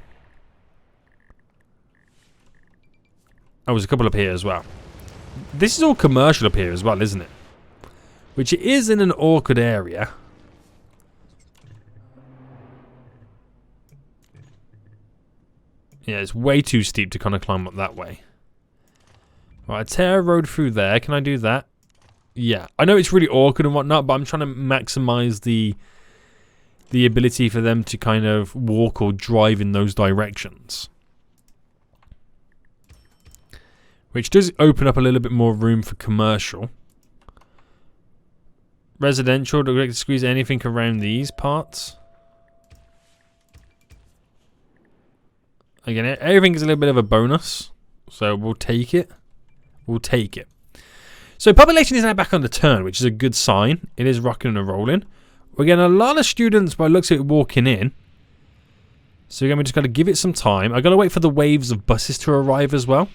Oh, there's a couple up here as well. This is all commercial up here as well, isn't it? Which it is in an awkward area. Yeah, it's way too steep to kind of climb up that way. Right, tear a road through there. Can I do that? Yeah. I know it's really awkward and whatnot, but I'm trying to maximize the ability for them to kind of walk or drive in those directions. Which does open up a little bit more room for commercial. Residential, do we like to squeeze anything around these parts? Again, everything is a little bit of a bonus. So we'll take it. We'll take it. So population is now back on the turn, which is a good sign. It is rocking and rolling. We're getting a lot of students by looks of it walking in. So again, we just got to give it some time. I've got to wait for the waves of buses to arrive as well.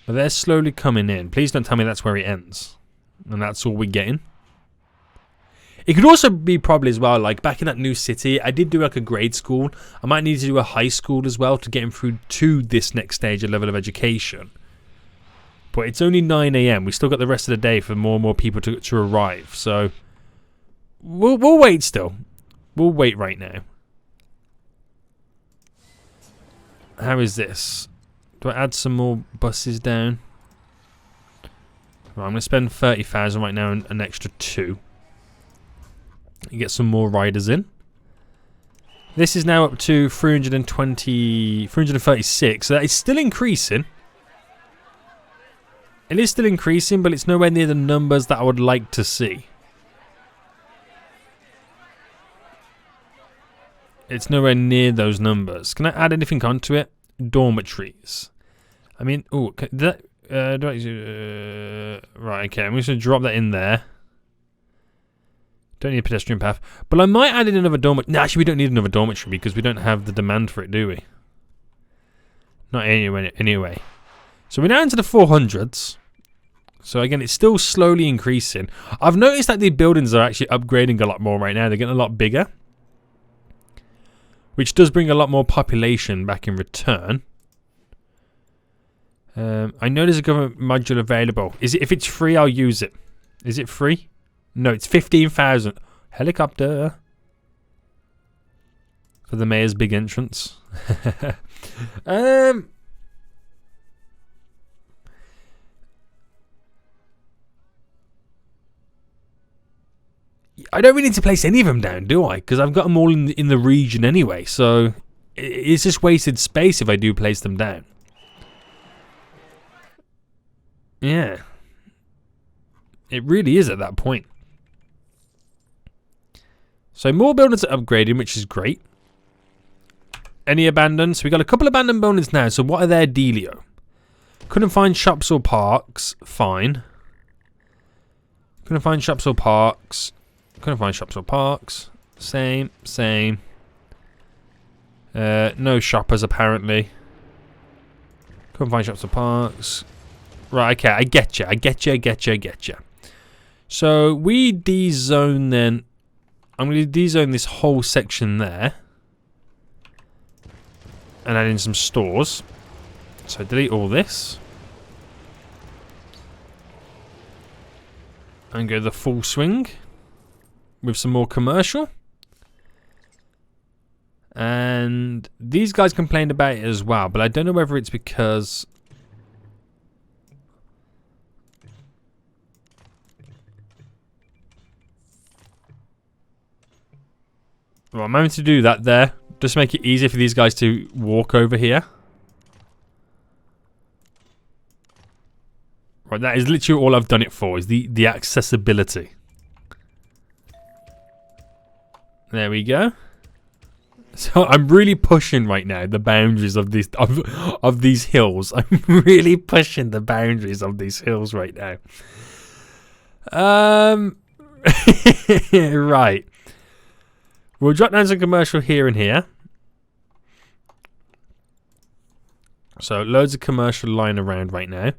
But they're slowly coming in. Please don't tell me that's where it ends. And that's all we're getting. It could also be probably as well, like back in that new city, I did do like a grade school. I might need to do a high school as well to get him through to this next stage of level of education. But it's only 9 AM. We still got the rest of the day for more and more people to arrive. So we'll wait still. We'll wait right now. How is this? Do I add some more buses down? Right, I'm going to spend 30,000 right now and an extra 2. You get some more riders in. This is now up to 336. So that is still increasing. It is still increasing, but it's nowhere near the numbers that I would like to see. It's nowhere near those numbers. Can I add anything onto it? Dormitories. I mean, oh, right, okay, I'm just going to drop that in there. Don't need a pedestrian path. But I might add in another dormitory. No, actually, we don't need another dormitory because we don't have the demand for it, do we? Not anyway. So we're now into the 400s. So again, it's still slowly increasing. I've noticed that the buildings are actually upgrading a lot more right now. They're getting a lot bigger. Which does bring a lot more population back in return. I know there's a government module available. Is it? If it's free, I'll use it. Is it free? No, it's 15,000. Helicopter. For the mayor's big entrance. I don't really need to place any of them down, do I? Because I've got them all in the region anyway. So it's just wasted space if I do place them down. Yeah. It really is at that point. So more buildings are upgrading, which is great. Any abandoned? So we got a couple of abandoned buildings now. So what are their dealio? Couldn't find shops or parks. Fine. Couldn't find shops or parks. Couldn't find shops or parks. Same. No shoppers apparently. Couldn't find shops or parks. Right, okay, I get you. So we dezone then. I'm going to dezone this whole section there. And add in some stores. So delete all this. And go the full swing. With some more commercial. And these guys complained about it as well. But I don't know whether it's because... Well, I'm having to do that there. Just make it easier for these guys to walk over here. Right, that is literally all I've done it for, is the accessibility. There we go. So I'm really pushing right now the boundaries of these of these hills. I'm really pushing the boundaries of these hills right now. Right. We'll drop down some commercial here and here. So loads of commercial lying around right now.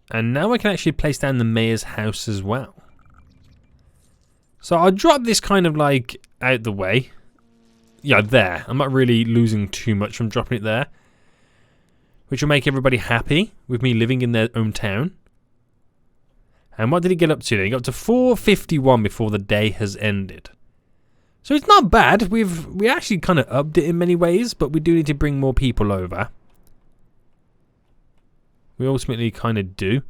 And now I can actually place down the mayor's house as well. So I'll drop this kind of like out the way. Yeah, there. I'm not really losing too much from dropping it there. Which will make everybody happy with me living in their own town. And what did he get up to then? He got up to 451 before the day has ended. So it's not bad. We actually kind of upped it in many ways, but we do need to bring more people over. We ultimately kind of do.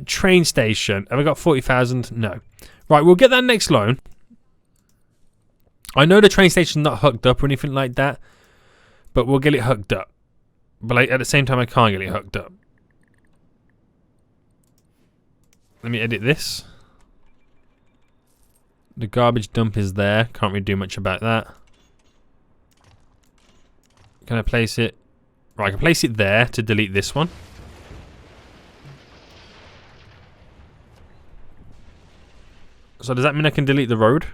Train station. Have I got 40,000? No. Right, we'll get that next loan. I know the train station's not hooked up or anything like that, but we'll get it hooked up. But like, at the same time, I can't get it hooked up. Let me edit this. The garbage dump is there. Can't really do much about that. Can I place it? Right, I can place it there to delete this one. So does that mean I can delete the road?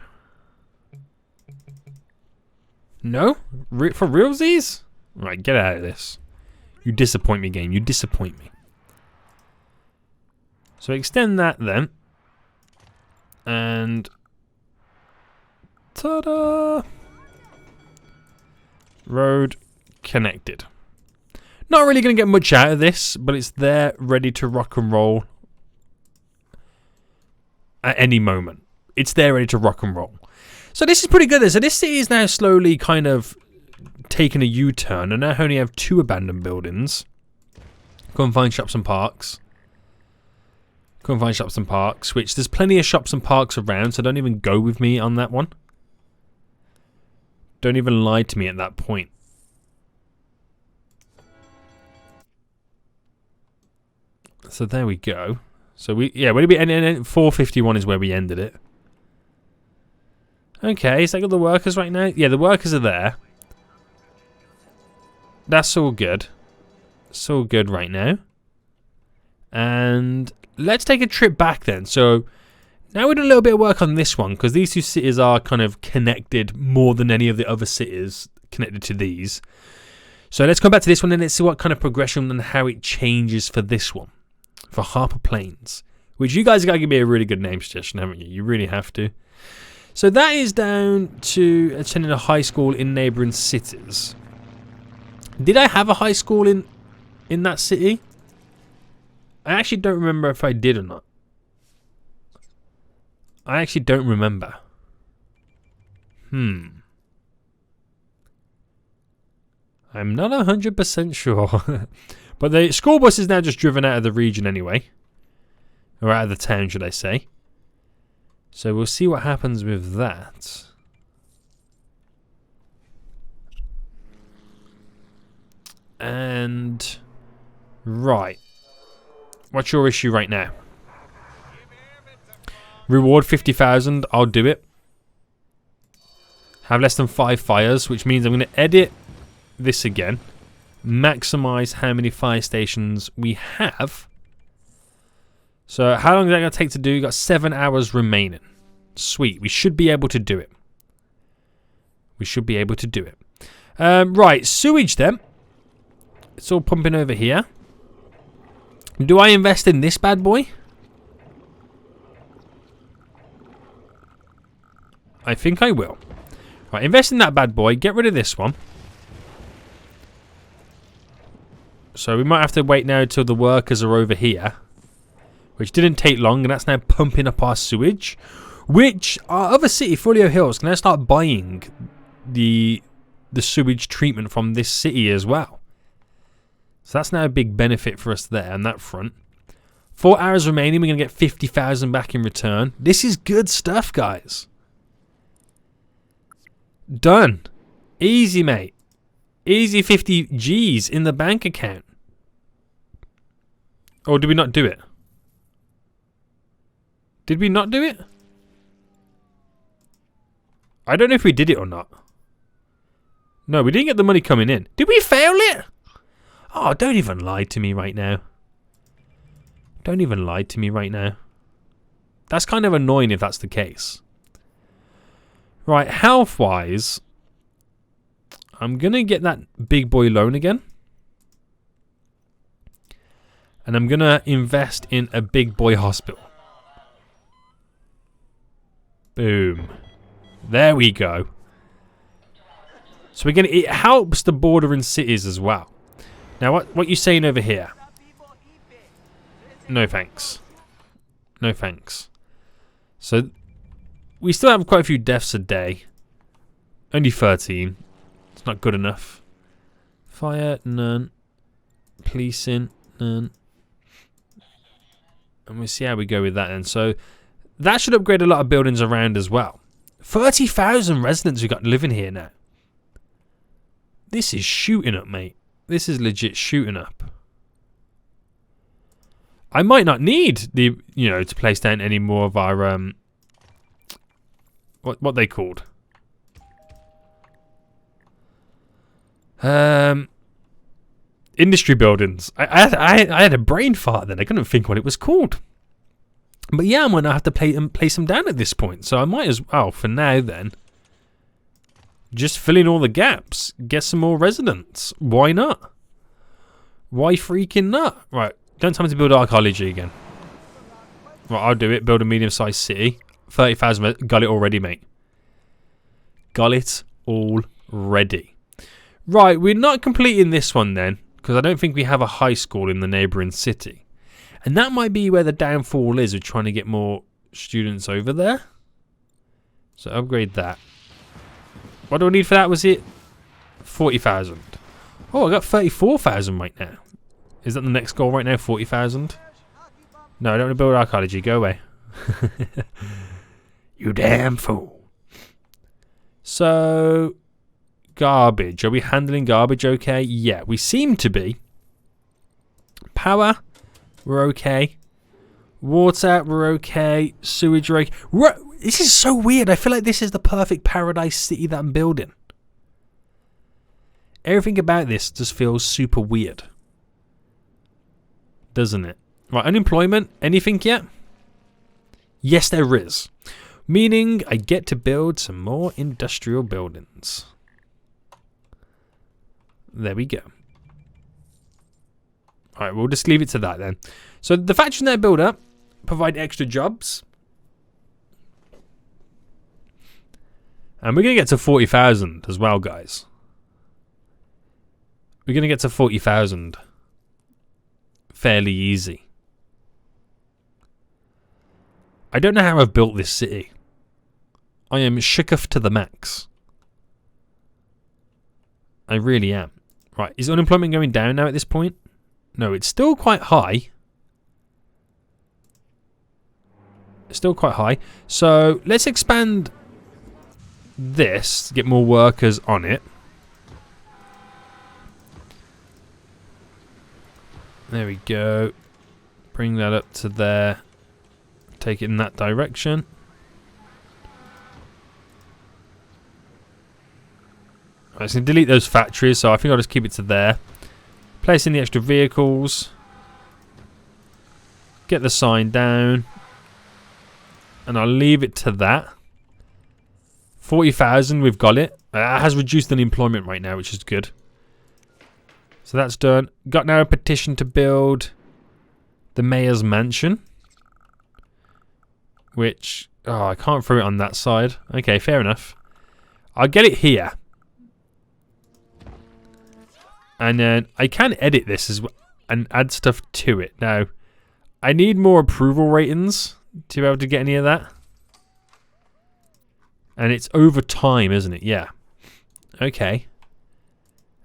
No? For realsies? Right, get out of this. You disappoint me, game. You disappoint me. So extend that then. And... ta-da! Road connected. Not really going to get much out of this, but it's there ready to rock and roll at any moment. It's there ready to rock and roll. So this is pretty good. So this city is now slowly kind of taking a U-turn, and I only have 2 abandoned buildings. Go and find shops and parks. Go and find shops and parks, which there's plenty of shops and parks around, so don't even go with me on that one. Don't even lie to me at that point. So there we go. So where did we end? 451 is where we ended it. Okay, so I got the workers right now. Yeah, the workers are there. That's all good. It's all good right now. And let's take a trip back then. So now we're doing a little bit of work on this one, because these 2 cities are kind of connected more than any of the other cities connected to these. So let's come back to this one and let's see what kind of progression and how it changes for this one. For Harper Plains. Which you guys have got to give me a really good name suggestion, haven't you? You really have to. So that is down to attending a high school in neighbouring cities. Did I have a high school in that city? I actually don't remember if I did or not. I actually don't remember. I'm not 100% sure. But the school bus is now just driven out of the region anyway. Or out of the town, should I say. So we'll see what happens with that. And... right. What's your issue right now? Reward 50,000. I'll do it. have less than 5 fires, which means I'm going to edit this again. Maximize how many fire stations we have. So how long is that going to take to do? We've got 7 hours remaining. Sweet. We should be able to do it. We should be able to do it. Right, sewage then. It's all pumping over here. Do I invest in this bad boy? I think I will. Right, invest in that bad boy. Get rid of this one. So we might have to wait now until the workers are over here. Which didn't take long, and that's now pumping up our sewage. Which our other city, Folio Hills, can now start buying the sewage treatment from this city as well. So that's now a big benefit for us there on that front. 4 hours remaining, we're going to get 50,000 back in return. This is good stuff, guys. Done. Easy, mate. Easy 50 G's in the bank account. Or did we not do it? Did we not do it? I don't know if we did it or not. No, we didn't get the money coming in. Did we fail it? Oh, don't even lie to me right now. Don't even lie to me right now. That's kind of annoying if that's the case. Right, health-wise, I'm going to get that big boy loan again. And I'm going to invest in a big boy hospital. Boom. There we go. So we're going to, it helps the bordering cities as well. Now, what you saying over here? No thanks. No thanks. So, we still have quite a few deaths a day. Only 13. It's not good enough. Fire, none. Policing, none. And we'll see how we go with that then. So, that should upgrade a lot of buildings around as well. 30,000 residents we've got living here now. This is shooting up, mate. This is legit shooting up. I might not need the, to place down any more of our what they called. Industry buildings. I had a brain fart then. I couldn't think what it was called. But yeah, I'm gonna have to place them down at this point. So I might as well, for now then, just fill in all the gaps. Get some more residents. Why not? Why freaking not? Right, don't tell me to build archaeology again. Right, I'll do it. Build a medium-sized city. 30,000. Got it already, mate. Got it already. Right, we're not completing this one then, because I don't think we have a high school in the neighbouring city. And that might be where the downfall is. We're trying to get more students over there. So upgrade that. What do I need for that? Was it 40,000? Oh, I got 34,000 right now. Is that the next goal right now? 40,000? No, I don't want to build archaeology. Go away. You damn fool. So, garbage. Are we handling garbage okay? Yeah, we seem to be. Power, we're okay. Water, we're okay. Sewage, we're okay. This is so weird. I feel like this is the perfect paradise city that I'm building. Everything about this just feels super weird. Doesn't it? Right, unemployment. Anything yet? Yes, there is. Meaning I get to build some more industrial buildings. There we go. Alright, we'll just leave it to that then. So the factories that I build up provide extra jobs. And we're going to get to 40,000 as well, guys. We're going to get to 40,000. Fairly easy. I don't know how I've built this city. I am shooketh to the max. I really am. Right, is unemployment going down now at this point? No, it's still quite high. It's still quite high. So let's expand this, get more workers on it. There we go. Bring that up to there. Take it in that direction. Right, it's going to delete those factories, so I think I'll just keep it to there. Place in the extra vehicles. Get the sign down. And I'll leave it to that. 40,000, we've got it. It has reduced unemployment right now, which is good. So that's done. Got now a petition to build the mayor's mansion. Which, oh, I can't throw it on that side. Okay, fair enough. I'll get it here. And then I can edit this as well and add stuff to it. Now, I need more approval ratings to be able to get any of that. And it's over time, isn't it? Yeah. Okay.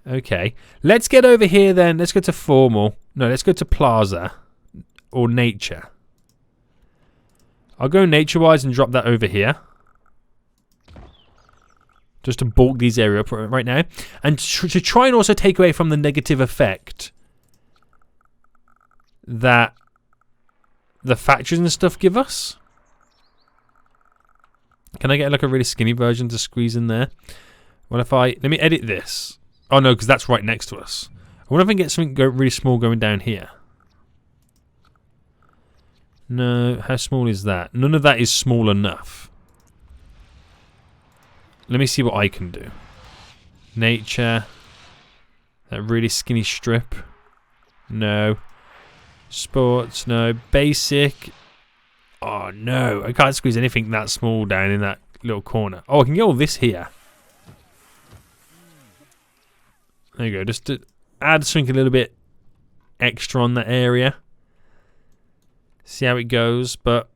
Okay. Let's get over here then. Let's go to formal. No, let's go to plaza. Or nature. I'll go nature-wise and drop that over here. Just to bulk these areas up right now. And to try and also take away from the negative effect that the factories and stuff give us. Can I get like a really skinny version to squeeze in there? What if I... Let me edit this. Oh no, because that's right next to us. I wonder if I can get something really small going down here. No, how small is that? None of that is small enough. Let me see what I can do. Nature. That really skinny strip. No. Sports, no. Basic. Oh no, I can't squeeze anything that small down in that little corner. Oh, I can get all this here. There you go, just to add something a little bit extra on that area. See how it goes, but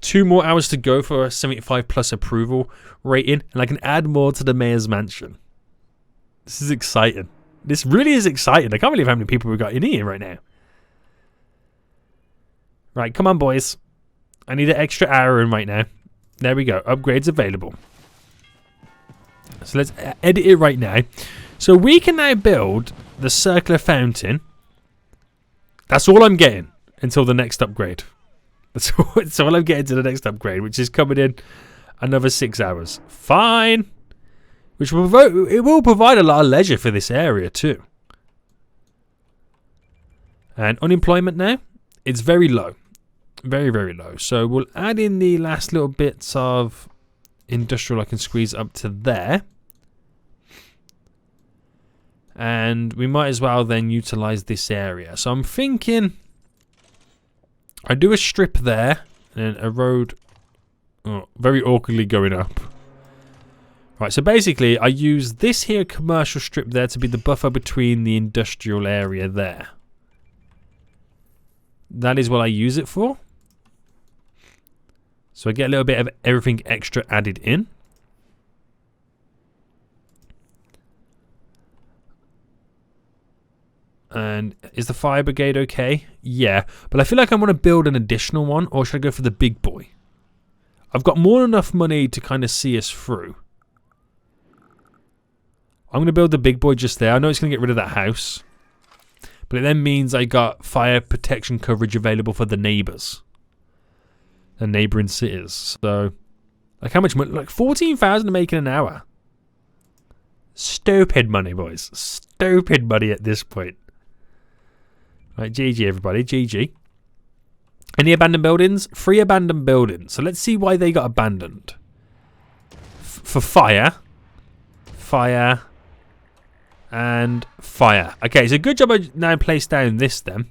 2 more hours to go for a 75 plus approval rating, and I can add more to the mayor's mansion. This is exciting. This really is exciting. I can't believe how many people we've got in here right now. Right, come on, boys. I need an extra hour in right now. There we go. Upgrades available. So let's edit it right now. So we can now build the circular fountain. That's all I'm getting until the next upgrade. That's all I'm getting to the next upgrade, which is coming in another 6 hours. Fine. Which it will provide a lot of leisure for this area too. And unemployment now, it's very low. Very, very low. So we'll add in the last little bits of industrial I can squeeze up to there. And we might as well then utilize this area. So I'm thinking I do a strip there and a road very awkwardly going up. Right, so basically I use this here commercial strip there to be the buffer between the industrial area there. That is what I use it for. So I get a little bit of everything extra added in. And is the fire brigade okay? Yeah, but I feel like I want to build an additional one, or should I go for the big boy? I've got more than enough money to kind of see us through. I'm going to build the big boy just there. I know it's going to get rid of that house. But it then means I got fire protection coverage available for the neighbours. The neighbouring cities. So, like how much money? Like 14,000 to make in an hour. Stupid money, boys. Stupid money at this point. Right, GG everybody. GG. Any abandoned buildings? 3 abandoned buildings. So let's see why they got abandoned. For fire. Fire. And fire. Okay, so good job I now placed down this then.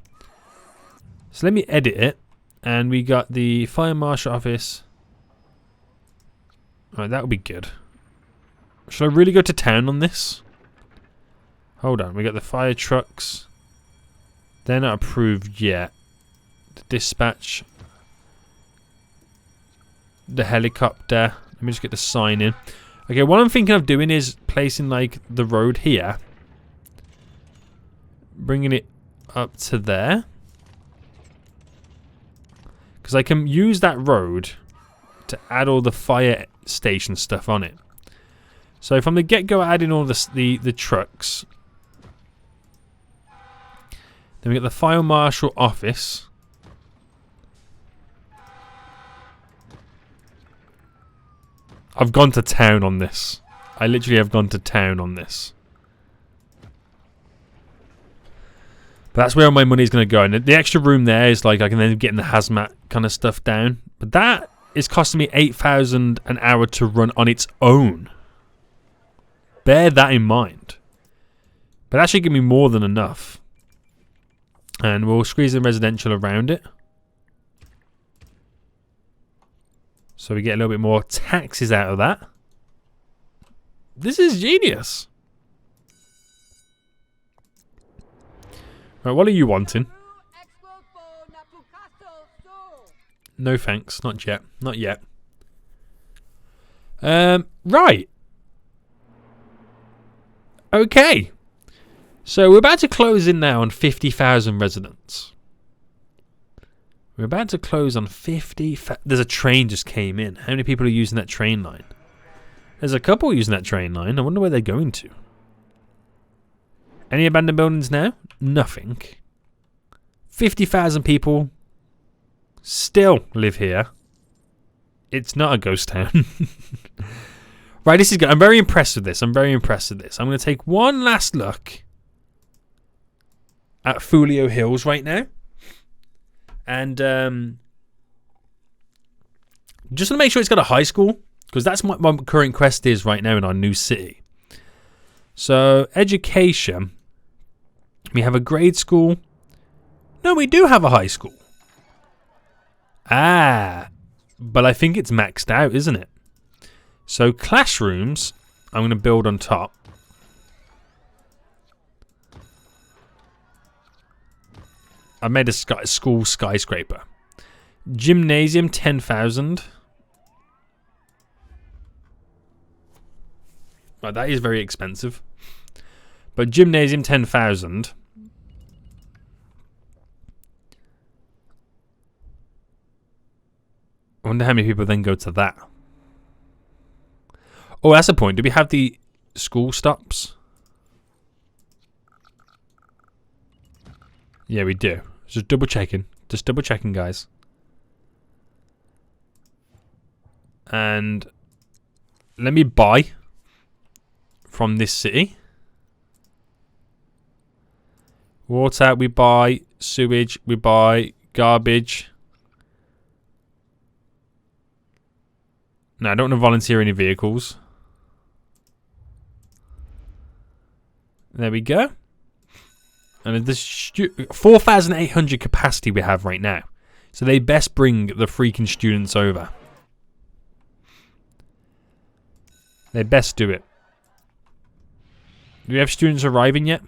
So let me edit it. And we got the fire marshal office. Alright, that would be good. Should I really go to town on this? Hold on, we got the fire trucks. They're not approved yet. The dispatch. The helicopter. Let me just get the sign in. Okay, what I'm thinking of doing is placing like the road here. Bringing it up to there. Because I can use that road to add all the fire station stuff on it. So from the get-go, adding all the trucks. Then we got the fire marshal office. I've gone to town on this. I literally have gone to town on this. But that's where all my money is going to go. And the extra room there is like I can then get the hazmat kind of stuff down. But that is costing me 8,000 an hour to run on its own. Bear that in mind. But that should give me more than enough. And we'll squeeze in residential around it. So we get a little bit more taxes out of that. This is genius. Right, what are you wanting? No thanks, not yet. Not yet. Right. Okay. So we're about to close in now on 50,000 residents. We're about to close on 50. There's a train just came in. How many people are using that train line? There's a couple using that train line. I wonder where they're going to. Any abandoned buildings now? Nothing. 50,000 people still live here. It's not a ghost town. Right, this is good. I'm very impressed with this. I'm going to take one last look at Folio Hills right now. And just to make sure it's got a high school, because that's what my current quest is right now in our new city. So, education. We have a grade school. No, we do have a high school. Ah, but I think it's maxed out, isn't it? So, classrooms, I'm going to build on top. I made a school skyscraper. Gymnasium, 10,000. Well, that is very expensive. But gymnasium, 10,000. I wonder how many people then go to that. Oh, that's a point. Do we have the school stops? Yeah, we do. Just double checking. Just double checking, guys. And let me buy from this city. Water, we buy. Sewage, we buy. Garbage. No, I don't want to volunteer any vehicles. There we go. And this 4,800 capacity we have right now. So they best bring the freaking students over. They best do it. Do we have students arriving yet?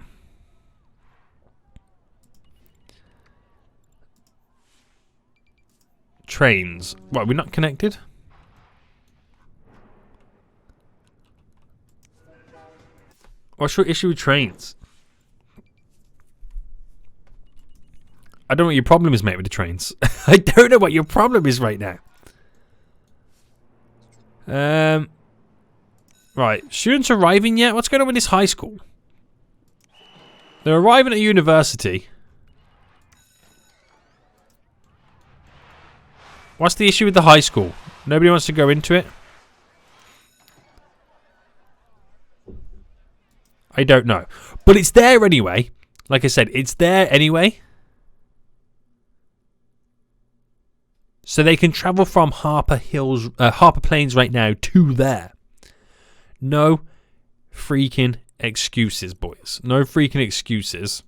Trains. What, we're not connected? What's your issue with trains? I don't know what your problem is, mate, with the trains. I don't know what your problem is right now. Right, students arriving yet? What's going on with this high school? They're arriving at university. What's the issue with the high school? Nobody wants to go into it? I don't know. But it's there anyway. Like I said, it's there anyway. So they can travel from Harper Plains right now to there. No freaking excuses, boys. No freaking excuses.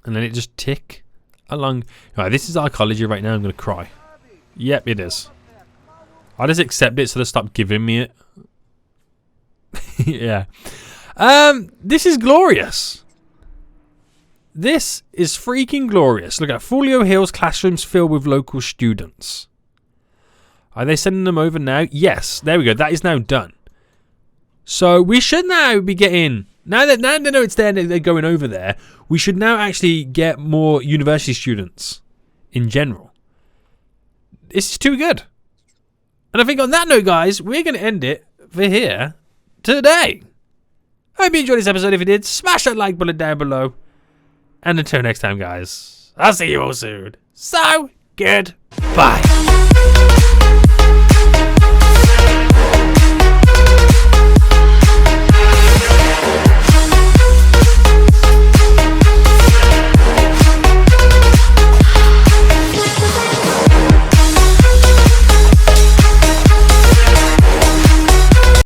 And then it just tick along. Right, this is archaeology right now. I'm going to cry. Yep, it is. I'll just accept it so they stop giving me it. Yeah. This is glorious. This is freaking glorious. Look at Folio Hills classrooms filled with local students. Are they sending them over now? Yes. There we go. That is now done. So we should now be getting... Now they know it's there and they're going over there, we should now actually get more university students in general. This is too good. And I think on that note, guys, we're going to end it for here today. I hope you enjoyed this episode. If you did, smash that like button down below. And until next time, guys, I'll see you all soon. So, goodbye.